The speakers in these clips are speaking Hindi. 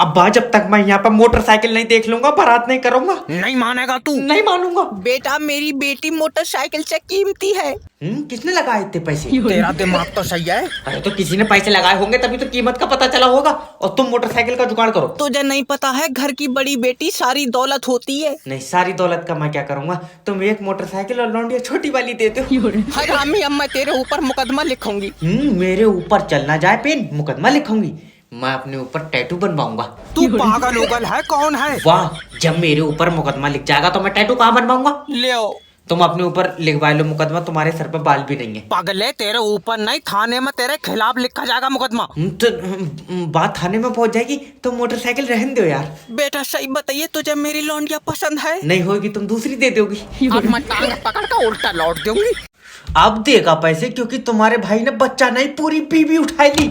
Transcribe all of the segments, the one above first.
अब्बा जब तक मैं यहाँ पर मोटरसाइकिल नहीं देख लूंगा बारात नहीं करूंगा। नहीं मानेगा तू? नहीं मानूंगा। बेटा मेरी बेटी मोटरसाइकिल से कीमती है। किसने लगाए इतने पैसे? तेरा दिमाग तो सही है। अरे तो किसी ने पैसे लगाए होंगे तभी तो कीमत का पता चला होगा। और तुम मोटरसाइकिल का जुगाड़ करो। तुझे नहीं पता है घर की बड़ी बेटी सारी दौलत होती है। नहीं सारी दौलत का मैं क्या करूंगा। तुम एक मोटरसाइकिल और लौंडिया छोटी वाली दे दो। हरामी, अब मैं तेरे ऊपर मुकदमा लिखूंगी। मेरे ऊपर चलना जाए पेन मुकदमा लिखूंगी। मैं अपने ऊपर टैटू बनवाऊंगा। तू पागल उगल है? कौन है? वाह, जब मेरे ऊपर मुकदमा लिख जाएगा तो मैं टैटू कहाँ बनवाऊंगा। ले आओ। तुम अपने ऊपर लिखवा लो मुकदमा, तुम्हारे सर पे बाल भी नहीं है। पागल है, तेरे ऊपर नहीं थाने में तेरे खिलाफ लिखा जाएगा मुकदमा। तो बात थाने में पहुंच जाएगी तो मोटरसाइकिल रहने दो यार। बेटा सही बताइए, तुझे मेरी लौंडिया पसंद है? नहीं होगी तुम दूसरी दे दोगी। अब मैं टांग पकड़ कर उल्टा लौट दूंगी। अब देगा पैसे क्योंकि तुम्हारे भाई ने बच्चा नहीं पूरी बीवी उठाई ली।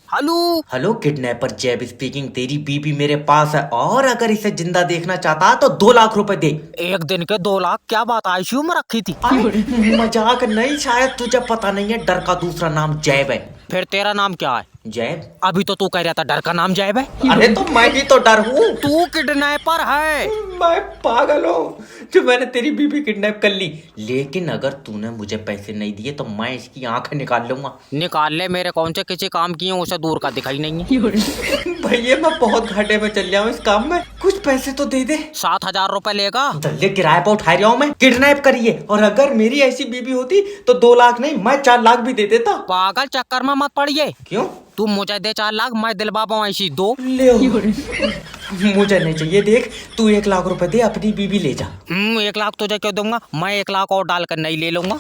हेलो हेलो, किडनैपर जैब स्पीकिंग। तेरी बीबी मेरे पास है और अगर इसे जिंदा देखना चाहता तो 2 लाख रुपए दे। एक दिन के 2 लाख? क्या बात, आईसीयू में रखी थी? मजाक नहीं, शायद तुझे पता नहीं है, डर का दूसरा नाम जैब है। फिर तेरा नाम क्या है? जैब। अभी तो तू कह रहा था डर का नाम जैब है। अरे तो मैं भी तो डर हूँ। तू किडनैपर है। मैं पागल हूँ जो मैंने तेरी बीबी किडनैप कर ली। लेकिन अगर तूने मुझे पैसे नहीं दिए तो मैं इसकी आंखें निकाल लूंगा। निकाल ले, मेरे कौन से किसी काम की है, उसे दूर का दिखाई नहीं है। भैया मैं बहुत घाटे में चल रहा हूँ इस काम में, कुछ पैसे तो दे दे। 7,000 रुपए लेगा? जल्दी किराए पर उठा रहा हूँ मैं, किडनैप करिए। और अगर मेरी ऐसी बीबी होती तो 2 लाख नहीं मैं 4 लाख भी दे देता। पागल, चक्कर में मत पड़िए। क्यों? तू मुझे दे 4 लाख, मैं दिलवा पाऊँ ऐसी 2। ले मुझे नहीं चाहिए। देख तू 1 लाख रुपए दे, अपनी बीबी ले जा। 1 लाख तुझे क्यों दूंगा, मैं 1 लाख और डालकर नहीं ले लूंगा।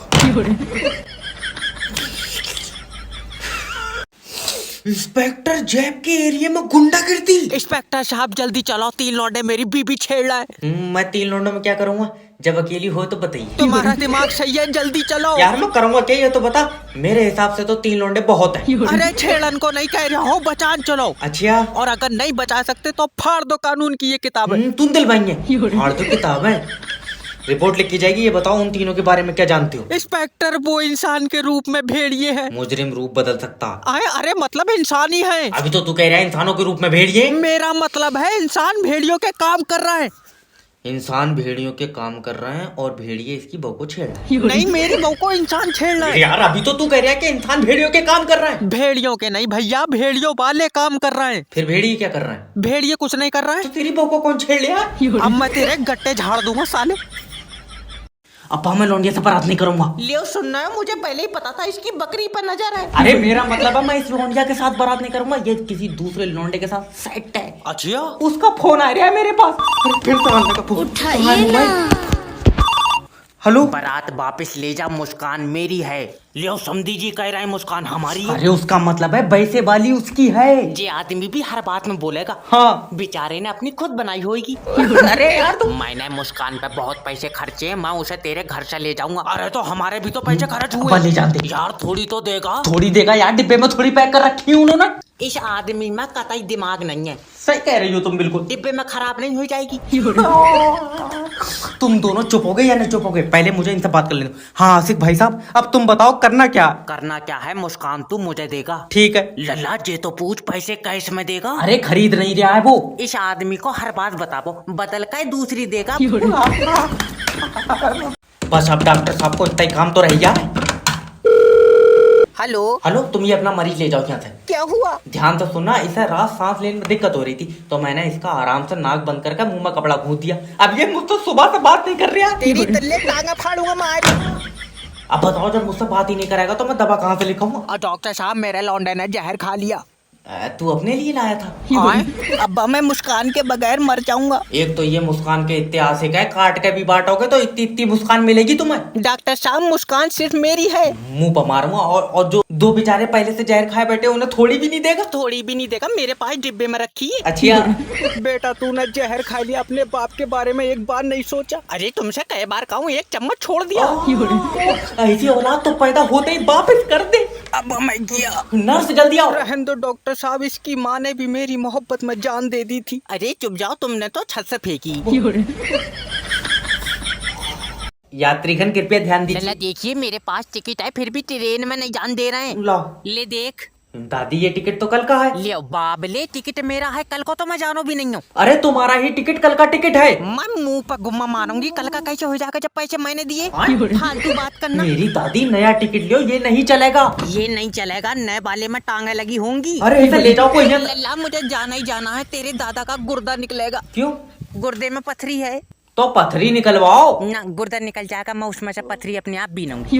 इंस्पेक्टर जैब के एरिया में गुंडागर्दी। इंस्पेक्टर साहब जल्दी चलो, 3 लौंडे मेरी बीबी छेड़ रहा है। मैं 3 लौंडों में क्या करूंगा? जब अकेली हो तो बताइए। तुम्हारा दिमाग सही है, जल्दी चलो। यार मैं करूंगा क्या ये तो बता। मेरे हिसाब से तो 3 लौंडे बहुत है। अरे छेड़न को नहीं कह रहा हूँ, बचान चलो। अच्छा, और अगर नहीं बचा सकते तो फाड़ दो कानून की ये किताब है। तुम दिलवाएंगे? फाड़ दो किताब है, रिपोर्ट लिखी जाएगी। ये बताओ उन तीनों के बारे में क्या जानते हो? इंस्पेक्टर वो इंसान के रूप में भेड़िए है। मुजरिम रूप बदल सकता। अरे मतलब इंसान ही है। अभी तो तू कह रहा है इंसानों के रूप में भेड़िए। मेरा मतलब है इंसान भेड़ियों के काम कर रहा है। इंसान भेड़ियों के काम कर रहे हैं और भेड़िए इसकी बहू को छेड़ रहा है। नहीं, मेरी बहू को इंसान छेड़ रहा है। यार अभी तो तू कह रहा है कि इंसान भेड़ियों के काम कर रहा है। भेड़ियों के नहीं भैया, भेड़ियों वाले काम कर रहे हैं। फिर भेड़िए क्या कर रहा है? भेड़िए कुछ नहीं कर रहा है। तो तेरी बहू को कौन छेड़ लिया? अब मैं तेरे गट्टे झाड़ दूंगा साले। अब मैं लौंडिया से बारात नहीं करूंगा। लियो सुनना है, मुझे पहले ही पता था इसकी बकरी पर नजर है। अरे मेरा मतलब है मैं इस लौंडिया के साथ बारात नहीं करूंगा, ये किसी दूसरे लौंडे के साथ सेट है। अच्छा, उसका फोन आ रहा है मेरे पास। फिर सामने का फोन उठाइए ना। हेलो, बारात वापस ले जा, मुस्कान मेरी है। लियो समधी जी कह रहे हैं मुस्कान हमारी है। अरे उसका मतलब है वैसे वाली उसकी है। ये आदमी भी हर बात में बोलेगा। हाँ, बेचारे ने अपनी खुद बनाई होगी। अरे यार मैंने मुस्कान पे बहुत पैसे खर्चे हैं, मैं उसे तेरे घर से ले जाऊंगा। अरे तो हमारे भी तो पैसे खर्च अपन हुए। ले जाते। यार थोड़ी तो देगा। थोड़ी देगा यार, डिब्बे में थोड़ी पैक कर रखी है उन्होंने। इस आदमी में कतई दिमाग नहीं है। सही कह रही हो तुम बिल्कुल। डिब्बे में खराब नहीं हो जाएगी। तुम दोनों चुप हो गए या नहीं चुप हो गए? पहले मुझे इनसे बात कर लेने दो। हाँ आसिफ भाई साहब, अब तुम बताओ करना क्या? करना क्या है, मुस्कान तू मुझे देगा। ठीक है। लल्ला जे तो पूछ, पैसे कैश में देगा? अरे खरीद नहीं रहा है वो। इस आदमी को हर बात बताओ, बदल कर दूसरी देगा। बस अब डॉक्टर साहब को इतना ही काम तो रह गया। हेलो हेलो, तुम ये अपना मरीज ले जाओ यहाँ से। क्या हुआ? ध्यान से सुनना, इसे रात सांस लेने में दिक्कत हो रही थी तो मैंने इसका आराम से नाक बंद करके मुंह में कपड़ा घूंस दिया। अब ये मुझसे सुबह से बात नहीं कर रहा। तेरी तल्ले टांगा फाड़ूंगा मैं। अब बताओ, जब मुझसे बात ही नहीं करेगा तो मैं दवा कहाँ से लिखाऊंगा? डॉक्टर साहब मेरे लौंडे ने जहर खा लिया। तू अपने लिए लाया था? अब मैं मुस्कान के बगैर मर जाऊंगा। एक तो ये मुस्कान के इतने आशिक है, काट के भी बांटोगे तो इतनी इतनी मुस्कान मिलेगी तुम्हें। डॉक्टर साहब मुस्कान सिर्फ मेरी है। मुंह पर मारूंगा। और जो 2 बेचारे पहले से जहर खाए बैठे उन्हें थोड़ी भी नहीं देगा? थोड़ी भी नहीं देगा, मेरे पास डिब्बे में रखी है। अच्छा बेटा तूने जहर खा लिया, अपने बाप के बारे में एक बार नहीं सोचा? अरे तुमसे कई बार कहूँ, 1 चम्मच छोड़ दिया। ऐसी औलाद तो पैदा होते ही वापस कर दे। अब मैं गया। नर्स जल्दी आओ। रहने दो डॉक्टर साहब, इसकी माँ ने भी मेरी मोहब्बत में जान दे दी थी। अरे चुप जाओ, तुमने तो छत से फेंकी। यात्रीगण कृपया ध्यान दीजिए। देखिए मेरे पास टिकट है, फिर भी ट्रेन में नहीं जान दे रहे हैं। लाओ। ले देख। दादी ये टिकट तो कल का है। ले बाबले, टिकट मेरा है, कल को तो मैं जानो भी नहीं हूँ। अरे तुम्हारा ही टिकट कल का टिकट है। मैं मुंह पर गुम्मा मारूंगी, कल का कैसे हो जाएगा जब पैसे मैंने दिए। फालतू बात करना। मेरी दादी नया टिकट लियो, ये नहीं चलेगा। ये नहीं चलेगा, नए वाले में टांगे लगी होंगी। अरे इसे ले जाओ कोई नहीं। लल्ला मुझे जाना ही जाना है, तेरे दादा का गुर्दा निकलेगा। क्यों? गुर्दे में पथरी है तो पथरी निकलवाओ ना, गुर्दा निकल जाएगा, मैं उसमें से पथरी अपने आप बीनूंगी।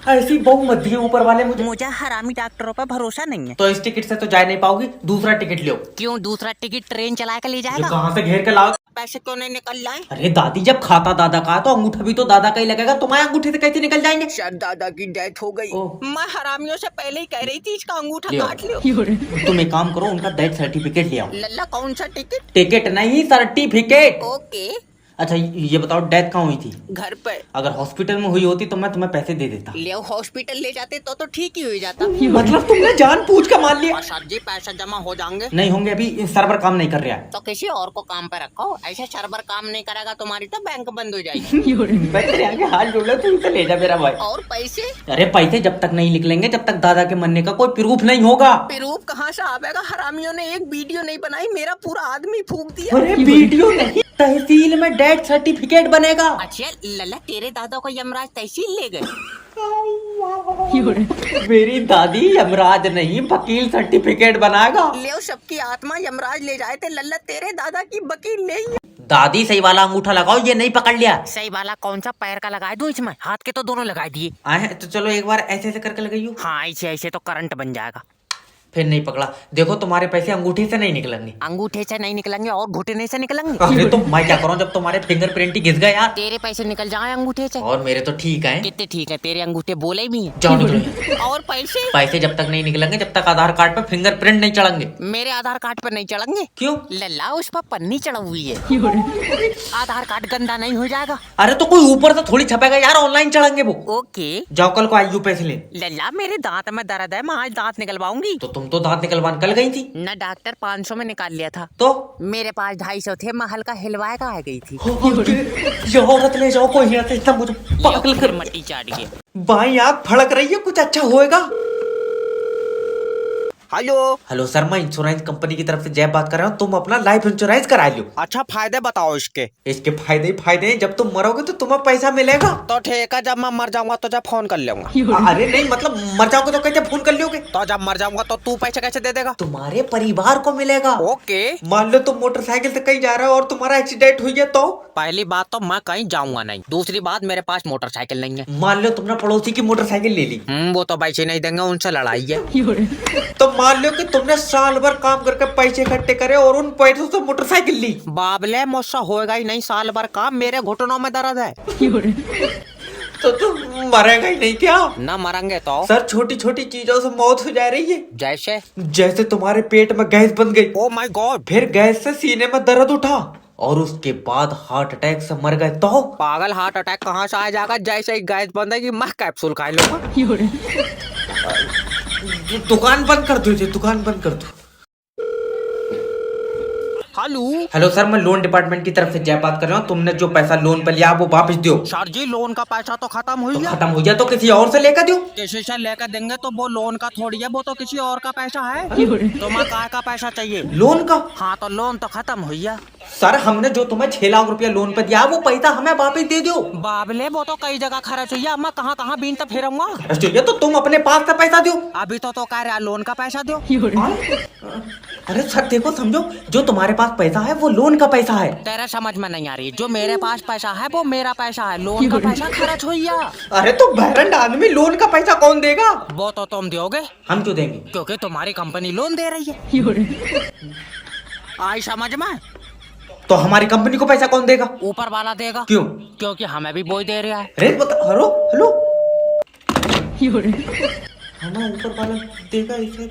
ऐसी बहु मत दिए ऊपर वाले मुझे। मुझे हरामी डॉक्टरों पर भरोसा नहीं है। तो इस टिकट से तो जा नहीं पाओगी, दूसरा टिकट लियो। क्यों? दूसरा टिकट ट्रेन चला के ले ये जाएगा। कहाँ से घेर के लाओ? पैसे क्यों नहीं निकल जाए? अरे दादी जब खाता दादा का तो अंगूठा भी तो दादा का ही लगेगा, तुम्हारे अंगूठे से कैसे निकल जाएंगे? शायद दादा की डेथ हो गई। ओह। मैं हरामियों से पहले ही कह रही थी इसका अंगूठा लियो। काट लियो। तुम एक काम करो, उनका डेथ सर्टिफिकेट ले आओ। लल्ला कौन सा टिकट? टिकट नहीं, सर्टिफिकेट। ओके। अच्छा ये बताओ डेथ कहाँ हुई थी? घर पे। अगर हॉस्पिटल में हुई होती तो मैं तुम्हें पैसे दे देता। ले हॉस्पिटल ले जाते तो ठीक ही हो जाता। मतलब तुमने जान पूछ के मान लिया? और सर जी पैसा जमा हो जाएंगे। नहीं होंगे, अभी सर्वर काम नहीं कर रहा है। तो किसी और को काम पे रखो, ऐसे सर्वर काम नहीं करेगा तुम्हारी तो बैंक बंद हो जाएगी। मैं तेरे आगे हाथ जोड़ रहा, तू इसे ले जा मेरा भाई। और पैसे? अरे पैसे जब तक नहीं निकलेंगे, जब तक दादा के मरने का कोई प्रूफ नहीं होगा। प्रूफ कहाँ से आवेगा? हरामियों ने एक वीडियो नहीं बनाई, मेरा पूरा आदमी फूक दिया। अरे वीडियो नहीं, तहसील में डेथ सर्टिफिकेट बनेगा। अच्छा लल्ला, तेरे दादा को यमराज तहसील ले गए। मेरी दादी यमराज नहीं, वकील सर्टिफिकेट बनाएगा। ले सबकी आत्मा यमराज ले जाए थे, लल्ला तेरे दादा की वकील नहीं है। दादी सही वाला अंगूठा लगाओ, ये नहीं पकड़ लिया। सही वाला कौन सा? पैर का लगा दूं इसमें? हाथ के तो दोनों लगा दिए। आए तो चलो एक बार ऐसे ऐसे करके लगाइयो। हाँ ऐसे ऐसे तो करंट बन जाएगा। फिर नहीं पकड़ा। देखो तुम्हारे पैसे अंगूठे से नहीं निकलेंगे। अंगूठे से नहीं निकलेंगे और घुटने से निकलेंगे। अरे तो मैं क्या करूं जब तुम्हारे फिंगरप्रिंट ही घिस गए यार। तेरे पैसे निकल जाए अंगूठे से। और मेरे तो ठीक है। कितने ठीक है, तेरे अंगूठे बोले भी हैं। जाओ निकलो यहाँ। और पैसे? पैसे जब तक नहीं निकलेंगे, जब तक आधार कार्ड पे फिंगरप्रिंट नहीं चढ़ेंगे। मेरे आधार कार्ड पर नहीं चढ़ेंगे। क्यों? लल्ला उस पर पन्नी चढ़ा हुई है। आधार कार्ड गंदा नहीं हो जाएगा? अरे तो कोई ऊपर से थोड़ी छपेगा यार, ऑनलाइन चढ़ेंगे वो। ओके। जाओ कल को आईयू पैसे ले। लल्ला मेरे दांत में दर्द है, मैं आज दांत निकलवाऊंगी। तो तुम तो दांत निकलवाने कल गई थी न डॉक्टर 500 में निकाल लिया था। तो मेरे पास 250 थे, मैं हल्का हिलवाए का आ गई थी। ये औरत ले जाओ कोई यहाँ से, इतना मुझे पागल कर। मट्टी चाट गया। बाई आँख फड़क रही है, कुछ अच्छा होएगा। हेलो। हेलो सर, मैं इंश्योरेंस कंपनी की तरफ से जय बात कर रहा हूँ। तुम अपना लाइफ इंश्योरेंस करा लो। अच्छा फायदे बताओ इसके। इसके फायदे ही फायदे हैं, जब तुम मरोगे तो तुम्हें पैसा मिलेगा। तो ठीक है, जब मैं मर जाऊंगा तो जब फोन कर लूंगा। अरे नहीं मतलब मर जाओगे तो कैसे फोन कर लोगे? तो जब मर जाऊंगा तो तू पैसे कैसे दे देगा? तुम्हारे परिवार को मिलेगा। ओके। मान लो तुम मोटरसाइकिल से कहीं जा रहे हो और तुम्हारा एक्सीडेंट हुई है तो? पहली बात तो मैं कहीं जाऊंगा नहीं, दूसरी बात मेरे पास मोटरसाइकिल नहीं है। मान लो तुमने पड़ोसी की मोटरसाइकिल ले ली। वो तो पैसे नहीं देंगे, उनसे लड़ाई है। तो मान लो कि तुमने साल भर काम करके पैसे इकट्ठे करे और उन पैसों से मोटरसाइकिल ली। बाबले मुझसे होएगा ही नहीं साल भर काम, मेरे घुटनों में दर्द है। तो तुम मरेगा ही नहीं क्या? न मरेंगे तो? सर छोटी छोटी चीजों से मौत हो जा रही है। जैसे? जैसे तुम्हारे पेट में गैस बन गई। Oh my God. फिर गैस से सीने में दर्द उठा और उसके बाद हार्ट अटैक से मर गए तो? पागल, हार्ट अटैक कहाँ से आ जाएगा? जैसे ही गैस बंदेगी मैं कैप्सूल खा लूंगा। दुकान बंद कर दो, दुकान बंद कर दो। हेलो। हेलो सर, मैं लोन डिपार्टमेंट की तरफ से जय बात कर रहा हूँ। तुमने जो पैसा लोन पे लिया वो वापस दो। सर जी लोन का पैसा तो खत्म हो तो गया। खत्म हो गया तो किसी और से लेकर दो। किसी से लेकर देंगे तो वो लोन का थोड़ी है, वो तो किसी और का पैसा है। तो मैं काय का पैसा चाहिए? लोन का? हाँ तो लोन तो खत्म हो गया। सर हमने जो तुम्हें 6 लाख रुपया लोन पे दिया वो पैसा हमें वापस दे दो। बाबले वो तो कई जगह खर्च हुई, मैं कहाँ कहाँ बीनता फिरूंगा। तो तुम अपने पास से पैसा दो। अभी तो कह रहा लोन का पैसा दो। अरे सर देखो समझो, जो तुम्हारे पास पैसा है वो लोन का पैसा है। तेरा समझ में नहीं आ रही, जो मेरे पास पैसा है वो मेरा पैसा है, लोन का पैसा खर्च हुई है। अरे तो बहरंड आदमी लोन का पैसा कौन देगा? वो तो तुम दोगे। हम क्यों देंगे? क्योंकि तुम्हारी कंपनी लोन दे रही है। आई समझ में? तो हमारी कंपनी को पैसा कौन देगा? ऊपर वाला देगा। क्यों? क्योंकि हमें भी वही दे रहा है। अरे बता, हेलो हेलो हमें ऊपर वाला देगा इसे।